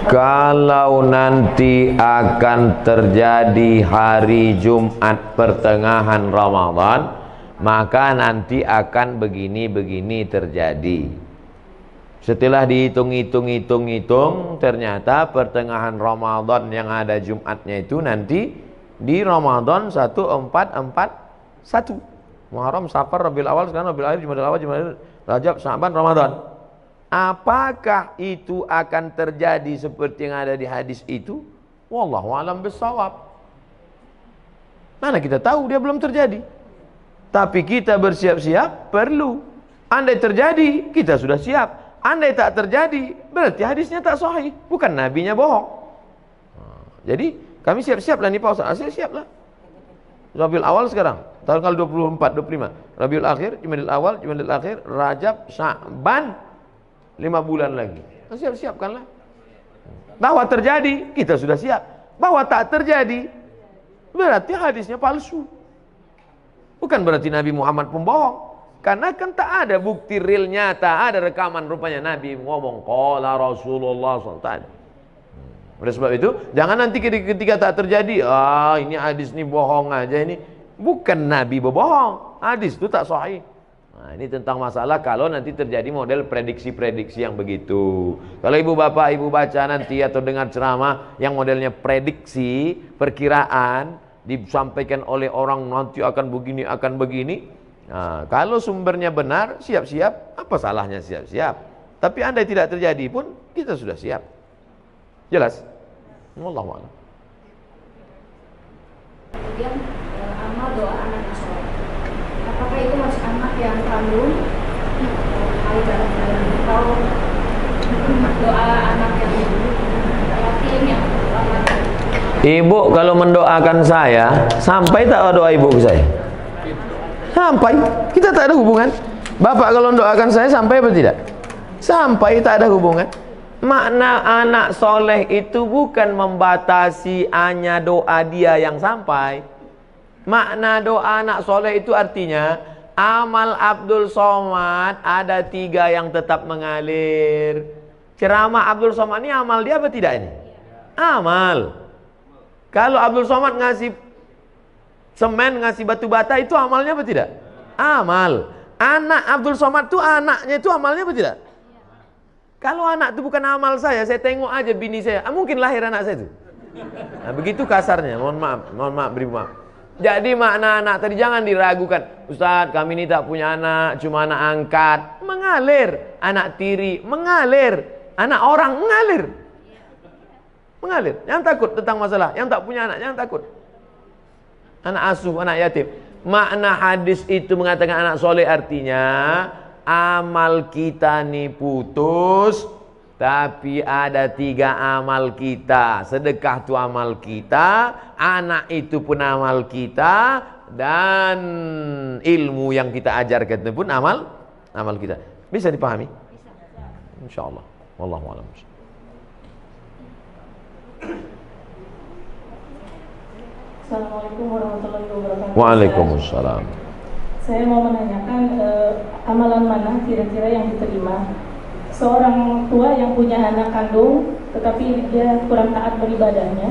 Kalau nanti akan terjadi hari Jumat pertengahan Ramadan, maka nanti akan begini-begini terjadi. Setelah dihitung-hitung, ternyata pertengahan Ramadan yang ada Jumatnya itu nanti di Ramadan 1441. Muharram, Safar, Rabiul Awal, sekarang Rabiul Akhir, Jumadil Awal, Jumadil, Rajab, Sya'ban, Ramadan. Apakah itu akan terjadi seperti yang ada di hadis itu? Wallahu a'lam bissawab. Mana kita tahu, dia belum terjadi. Tapi kita bersiap-siap perlu. Andai terjadi, kita sudah siap. Andai tak terjadi, berarti hadisnya tak sahih, bukan nabinya bohong. Jadi kami siap-siap lah nih Pak Ustaz. Siap lah. Rabiul Awal sekarang, tanggal 24, 25. Rabiul Akhir, Jumadil Awal, Jumadil Akhir, Rajab, Sya'ban. 5 bulan lagi. Siap-siapkanlah. Bahwa terjadi, kita sudah siap. Bahwa tak terjadi, berarti hadisnya palsu. Bukan berarti Nabi Muhammad pembohong. Karena kan tak ada bukti real nyata, ada rekaman rupanya Nabi ngomong qala Rasulullah SAW. Oleh sebab itu, jangan nanti ketika tak terjadi, ini hadis ini bohong aja ini. Bukan Nabi berbohong, hadis itu tak sahih. Nah, ini tentang masalah kalau nanti terjadi model prediksi-prediksi yang begitu. Kalau ibu bapak ibu baca nanti atau dengar ceramah yang modelnya prediksi, perkiraan, disampaikan oleh orang nanti akan begini. Nah, kalau sumbernya benar, siap-siap, apa salahnya siap-siap? Tapi andai tidak terjadi pun, kita sudah siap. Jelas? Wallahu a'lam. Kemudian amal doa anak yang soleh. Apakah itu masih anak yang kandung? Atau doa anak yang yatim yang Ibu kalau mendoakan saya, sampai tak doa ibu ke saya? Sampai. Kita tak ada hubungan. Bapak kalau mendoakan saya sampai apa tidak? Sampai, tak ada hubungan. Makna anak soleh itu bukan membatasi hanya doa dia yang sampai. Makna doa anak soleh itu artinya amal Abdul Somad ada 3 yang tetap mengalir. Ceramah Abdul Somad ini amal dia apa tidak ini? Amal. Kalau Abdul Somad ngasih semen, ngasih batu bata, itu amalnya apa tidak? Amal. Anak Abdul Somad itu anaknya itu amalnya apa tidak? Kalau anak itu bukan amal saya tengok aja bini saya, mungkin lahir anak saya itu. Nah, begitu kasarnya, mohon maaf, beri maaf. Jadi makna anak tadi jangan diragukan. Ustaz, kami ini tak punya anak, cuma anak angkat. Mengalir. Anak tiri, mengalir. Anak orang, mengalir. Mengalir. Jangan takut tentang masalah. Yang tak punya anak, jangan takut. Anak asuh, anak yatim. Makna hadis itu mengatakan anak soleh artinya amal kita nih putus, tapi ada 3 amal kita. Sedekah itu amal kita, anak itu pun amal kita, dan ilmu yang kita ajarkan itu pun amal kita. Bisa dipahami? Bisa. Insyaallah. Wallahu a'lam. Assalamualaikum warahmatullahi wabarakatuh. Waalaikumsalam. Saya mau menanyakan amalan mana kira-kira yang diterima seorang tua yang punya anak kandung tetapi dia kurang taat beribadahnya,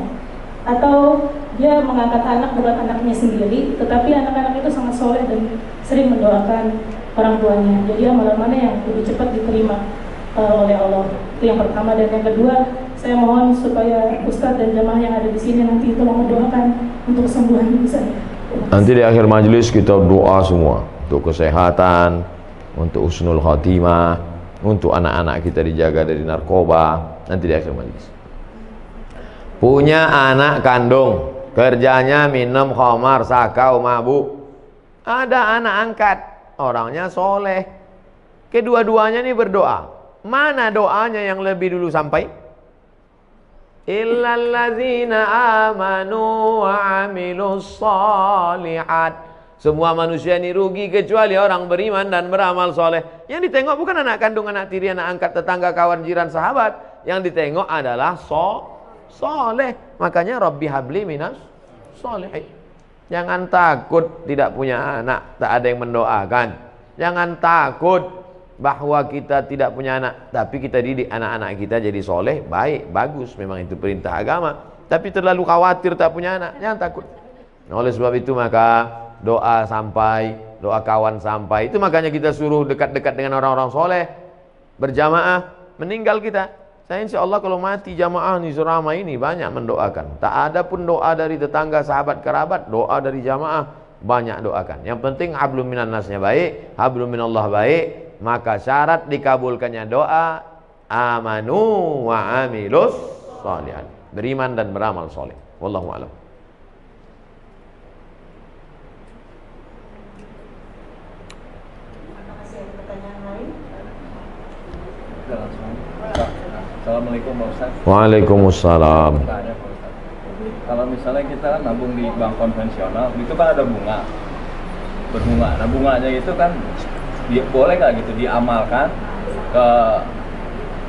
atau dia mengangkat anak bukan anaknya sendiri tetapi anak-anak itu sangat soleh dan sering mendoakan orang tuanya. Jadi amalan mana yang lebih cepat diterima oleh Allah? Itu yang pertama. Dan yang kedua, saya mohon supaya Ustadz dan jamaah yang ada di sini nanti tolong mendoakan untuk kesembuhan ibu saya. Nanti di akhir majelis kita doa semua untuk kesehatan, untuk husnul khatimah, untuk anak-anak kita dijaga dari narkoba. Nanti di akhir majelis. Punya anak kandung, kerjanya minum khamar, sakau, mabuk. Ada anak angkat, orangnya soleh. Kedua-duanya ini berdoa. Mana doanya yang lebih dulu sampai? Illalladzina amanu wa amilus shalihat. Semua manusia ini rugi kecuali orang beriman dan beramal soleh. Yang ditengok bukan anak kandung, anak tiri, anak angkat, tetangga, kawan, jiran, sahabat. Yang ditengok adalah soleh. Makanya Rabbi habli minas sholihin. Jangan takut tidak punya anak, tak ada yang mendoakan. Jangan takut bahwa kita tidak punya anak, tapi kita didik anak-anak kita jadi soleh, baik, bagus, memang itu perintah agama. Tapi terlalu khawatir tak punya anak, jangan takut. Nah, oleh sebab itu maka doa sampai, doa kawan sampai. Itu makanya kita suruh dekat-dekat dengan orang-orang soleh, berjamaah. Meninggal kita, saya insya Allah kalau mati jamaah nih selama ini banyak mendoakan. Tak ada pun doa dari tetangga, sahabat, kerabat, doa dari jamaah banyak doakan. Yang penting hablum minan nasnya baik, hablum minallah baik. Maka syarat dikabulkannya doa amanu wa amilus sholihan, beriman dan beramal soleh. Wallahu a'lam. Assalamualaikum Pak Ustaz. Waalaikumsalam. Kalau misalnya kita kan nabung di bank konvensional, itu kan ada bunga, berbunga. Nah bunganya itu kan boleh nggak gitu diamalkan ke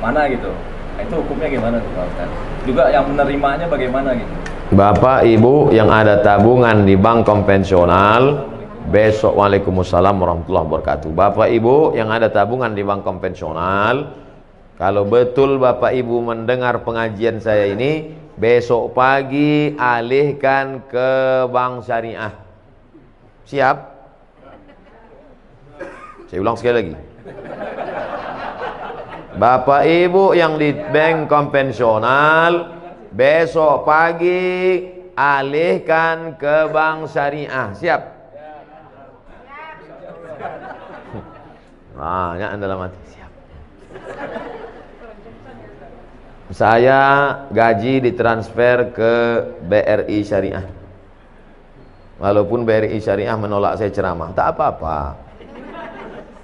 mana gitu? Nah, itu hukumnya gimana tuh Pak Ustaz? Juga yang menerimanya bagaimana gitu? Bapak Ibu yang ada tabungan di bank konvensional besok, waalaikumsalam warahmatullahi wabarakatuh. Bapak Ibu yang ada tabungan di bank konvensional, kalau betul Bapak Ibu mendengar pengajian saya ini, besok pagi alihkan ke bank syariah. Siap? Saya ulang sekali lagi. Bapak Ibu yang di bank konvensional, besok pagi alihkan ke bank syariah. Siap? Banyak Anda dalam hati. Siap. Saya gaji ditransfer ke BRI Syariah. Walaupun BRI Syariah menolak saya ceramah, tak apa-apa.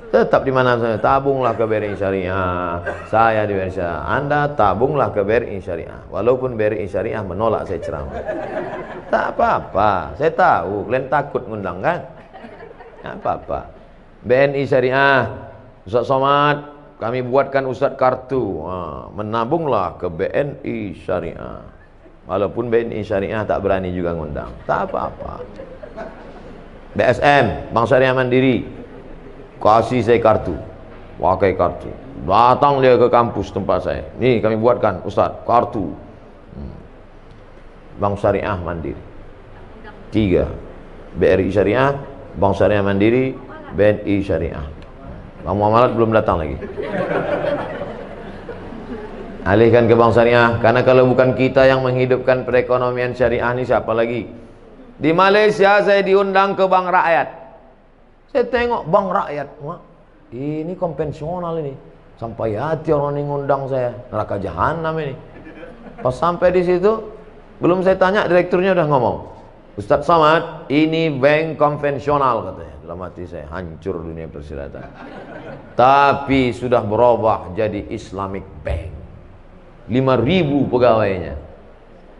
Tetap di mana saya, tabunglah ke BRI Syariah. Saya di BRI Syariah. Anda tabunglah ke BRI Syariah. Walaupun BRI Syariah menolak saya ceramah, tak apa-apa. Saya tahu kalian takut ngundang kan? Tak apa-apa. BNI Syariah, Ustaz Somad, kami buatkan Ustaz kartu, menabunglah ke BNI Syariah. Walaupun BNI Syariah tak berani juga ngundang, tak apa-apa. BSM, Bank Syariah Mandiri, kasih saya kartu, pakai kartu. Datang dia ke kampus tempat saya, nih kami buatkan Ustaz kartu Bank Syariah Mandiri. 3, BRI Syariah, Bank Syariah Mandiri, BNI Syariah. Bang Muamalat belum datang lagi. Alihkan ke bank syariah, karena kalau bukan kita yang menghidupkan perekonomian syariah ini siapa lagi? Di Malaysia saya diundang ke bank rakyat. Saya tengok bank rakyat, wah, ini konvensional ini. Sampai hati orang ini ngundang saya, neraka jahanam ini. Pas sampai di situ, belum saya tanya, direkturnya udah ngomong, Ustaz Somad, ini bank konvensional katanya. Dalam hati saya, hancur dunia persilatan. Tapi sudah berubah jadi Islamic Bank. 5.000 pegawainya.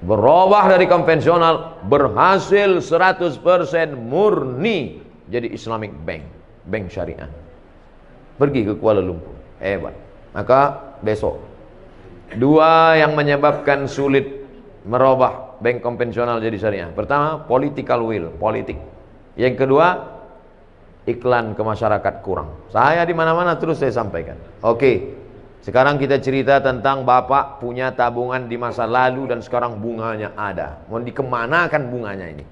Berubah dari konvensional, berhasil 100% murni jadi Islamic Bank, bank syariah. Pergi ke Kuala Lumpur, hebat. Maka besok, 2 yang menyebabkan sulit merubah bank konvensional jadi syariah. Pertama, political will, politik. Yang kedua, iklan ke masyarakat kurang. Saya di mana-mana terus saya sampaikan. Oke, sekarang kita cerita tentang Bapak punya tabungan di masa lalu dan sekarang bunganya ada. Mau dikemanakan bunganya ini?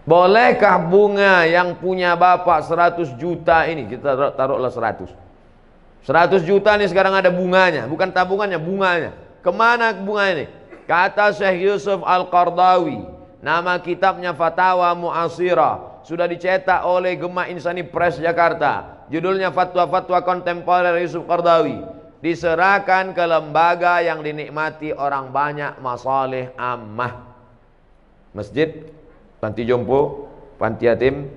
Bolehkah bunga yang punya Bapak 100 juta ini, kita taruhlah 100 juta ini sekarang ada bunganya, bukan tabungannya, bunganya. Kemana bunga ini? Kata Syekh Yusuf Al-Qardawi, nama kitabnya Fatawa Mu'asirah, sudah dicetak oleh Gema Insani Press Jakarta. Judulnya Fatwa-Fatwa Kontemporer Yusuf Qardawi. Diserahkan ke lembaga yang dinikmati orang banyak, masalih ammah. Masjid, panti jompo, panti yatim,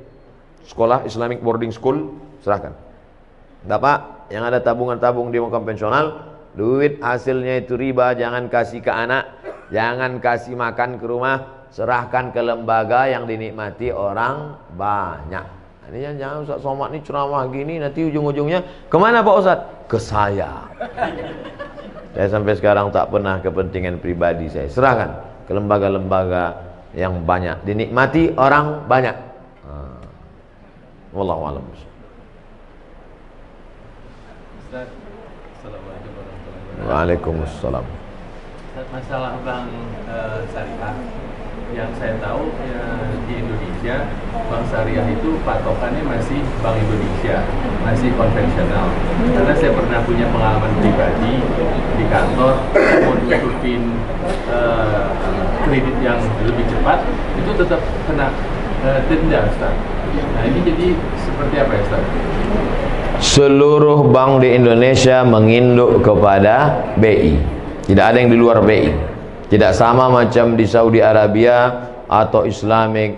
sekolah Islamic boarding school, serahkan. Bapak yang ada tabungan-tabung di bank konvensional, duit hasilnya itu riba, jangan kasih ke anak, jangan kasih makan ke rumah, serahkan ke lembaga yang dinikmati orang banyak. Ini jangan Ustaz Somad ini ceramah gini, nanti ujung-ujungnya kemana Pak Ustaz? Ke saya. Saya sampai sekarang tak pernah kepentingan pribadi saya. Serahkan ke lembaga-lembaga yang banyak dinikmati orang banyak. Wallahu a'lam. Ustaz, Assalamualaikum warahmatullahi wabarakatuh. Waalaikumsalam. Masalah bank syariah yang saya tahu di Indonesia, bank syariah itu patokannya masih Bank Indonesia, masih konvensional. Karena saya pernah punya pengalaman pribadi di kantor, mau nutupin kredit yang lebih cepat, itu tetap kena denda, Ustaz. Nah ini jadi seperti apa ya, Ustaz? Seluruh bank di Indonesia menginduk kepada BI. Tidak ada yang di luar BI. Tidak sama macam di Saudi Arabia atau Islamic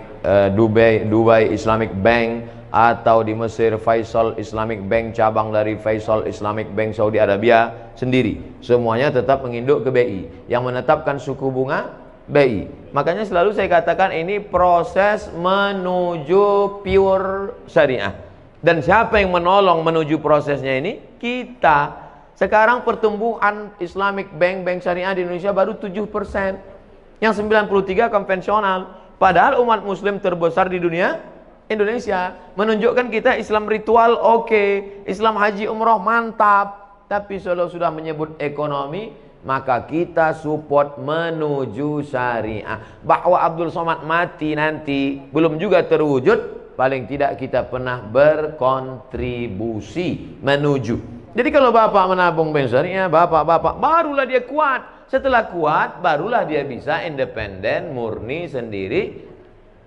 Dubai Islamic Bank, atau di Mesir Faisal Islamic Bank, cabang dari Faisal Islamic Bank Saudi Arabia sendiri. Semuanya tetap menginduk ke BI. Yang menetapkan suku bunga BI. Makanya selalu saya katakan ini proses menuju pure syariah. Dan siapa yang menolong menuju prosesnya ini? Kita. Sekarang pertumbuhan Islamic Bank syariah di Indonesia baru 7%. Yang 93 konvensional. Padahal umat muslim terbesar di dunia Indonesia. Menunjukkan kita Islam ritual oke, Islam haji umroh mantap. Tapi kalau sudah menyebut ekonomi, maka kita support menuju syariah. Bahwa Abdul Somad mati nanti belum juga terwujud, paling tidak kita pernah berkontribusi menuju. Jadi kalau bapak menabung bank syariah, bapak barulah dia kuat. Setelah kuat, barulah dia bisa independen, murni sendiri.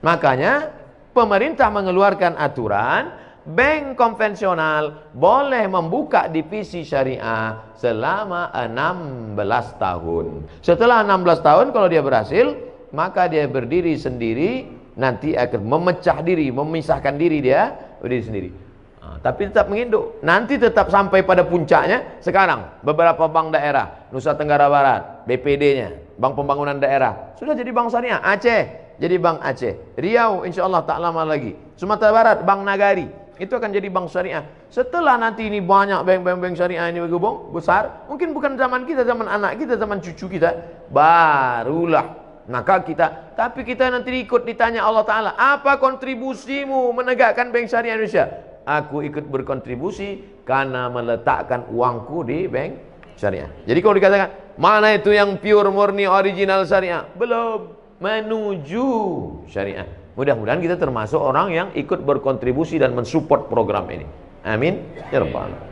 Makanya pemerintah mengeluarkan aturan, bank konvensional boleh membuka divisi syariah selama 16 tahun. Setelah 16 tahun kalau dia berhasil, maka dia berdiri sendiri, nanti akan memecah diri, memisahkan diri dia berdiri sendiri. Tapi tetap menginduk. Nanti tetap sampai pada puncaknya. Sekarang beberapa bank daerah Nusa Tenggara Barat, BPD-nya, Bank Pembangunan Daerah, sudah jadi bank syariah. Aceh jadi bank Aceh, Riau insya Allah tak lama lagi, Sumatera Barat Bank Nagari itu akan jadi bank syariah. Setelah nanti ini banyak bank syariah ini bergabung besar, mungkin bukan zaman kita, zaman anak kita, zaman cucu kita, barulah maka kita. Tapi kita nanti ikut ditanya Allah Ta'ala, apa kontribusimu menegakkan bank syariah Indonesia? Aku ikut berkontribusi karena meletakkan uangku di bank syariah. Jadi kalau dikatakan mana itu yang pure murni original syariah, belum, menuju syariah. Mudah-mudahan kita termasuk orang yang ikut berkontribusi dan mensupport program ini. Amin ya rabbal alamin.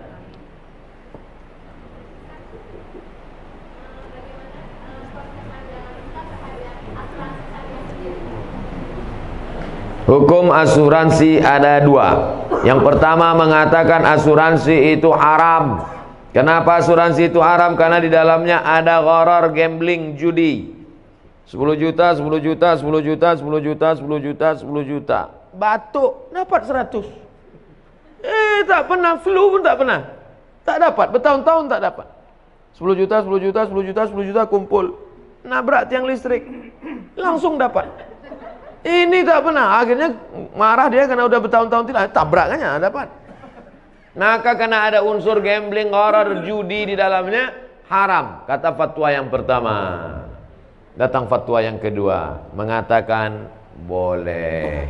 Hukum asuransi ada dua. Yang pertama mengatakan asuransi itu haram. Kenapa asuransi itu haram? Karena di dalamnya ada gharar, gambling, judi. 10 juta, 10 juta, 10 juta, 10 juta, 10 juta, 10 juta. Batuk dapat 100. Tak pernah, flu pun tak pernah. Tak dapat, bertahun-tahun tak dapat. 10 juta, 10 juta, 10 juta, 10 juta kumpul. Nabrak tiang listrik. Langsung dapat. Ini tak pernah. Akhirnya marah dia karena udah bertahun-tahun tidak, tabrakannya dapat. Maka karena ada unsur gambling, gharar, judi di dalamnya, haram. Kata fatwa yang pertama. Datang fatwa yang kedua, mengatakan boleh.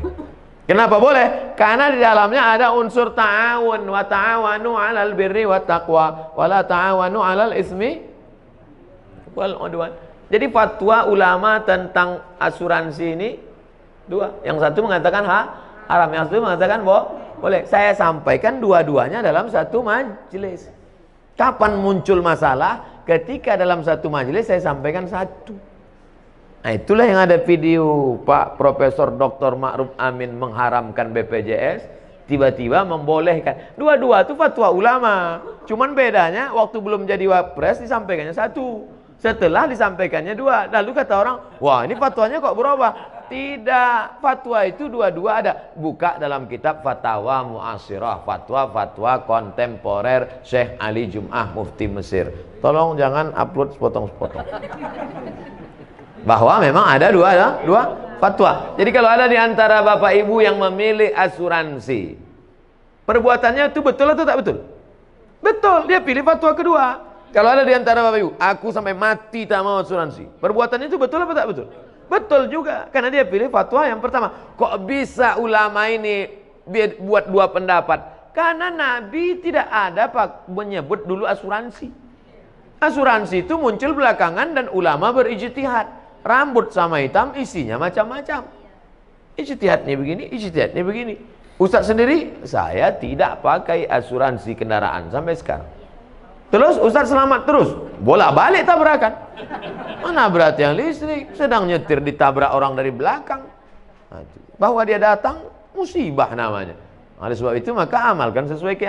Kenapa boleh? Karena di dalamnya ada unsur ta'awun, wa ta'awanu 'alal birri wat taqwa, wa la ta'awanu 'alal ismi wal 'udwan. Jadi fatwa ulama tentang asuransi ini dua. Yang satu mengatakan haram, yang satu mengatakan boleh. Saya sampaikan dua-duanya dalam satu majelis. Kapan muncul masalah? Ketika dalam satu majelis saya sampaikan satu. Nah itulah yang ada video Pak Profesor Dr. Ma'ruf Amin mengharamkan BPJS, tiba-tiba membolehkan. Dua-dua itu fatwa ulama. Cuman bedanya waktu belum jadi wapres disampaikannya satu. Setelah disampaikannya dua. Lalu kata orang, wah ini fatwanya kok berubah? Tidak, fatwa itu dua-dua ada. Buka dalam kitab Fatwa Mu'asirah, fatwa-fatwa kontemporer Syekh Ali Jum'ah Mufti Mesir. Tolong jangan upload sepotong-sepotong. Bahwa memang ada dua fatwa. Jadi kalau ada di antara bapak ibu yang memilih asuransi, perbuatannya itu betul atau tak betul? Betul, dia pilih fatwa kedua. Kalau ada di antara bapak ibu, aku sampai mati tak mau asuransi, perbuatannya itu betul apa tak betul? Betul juga, karena dia pilih fatwa yang pertama. Kok bisa ulama ini buat dua pendapat? Karena Nabi tidak ada menyebut dulu asuransi. Asuransi itu muncul belakangan dan ulama berijtihad. Rambut sama hitam isinya macam-macam. Ijtihadnya begini, ijtihadnya begini. Ustaz sendiri, saya tidak pakai asuransi kendaraan sampai sekarang. Terus Ustaz selamat terus, bolak-balik tabrakan. Mana berat yang listrik, sedang nyetir ditabrak orang dari belakang. Bahwa dia datang, musibah namanya. Oleh sebab itu maka amalkan sesuai keyakinan.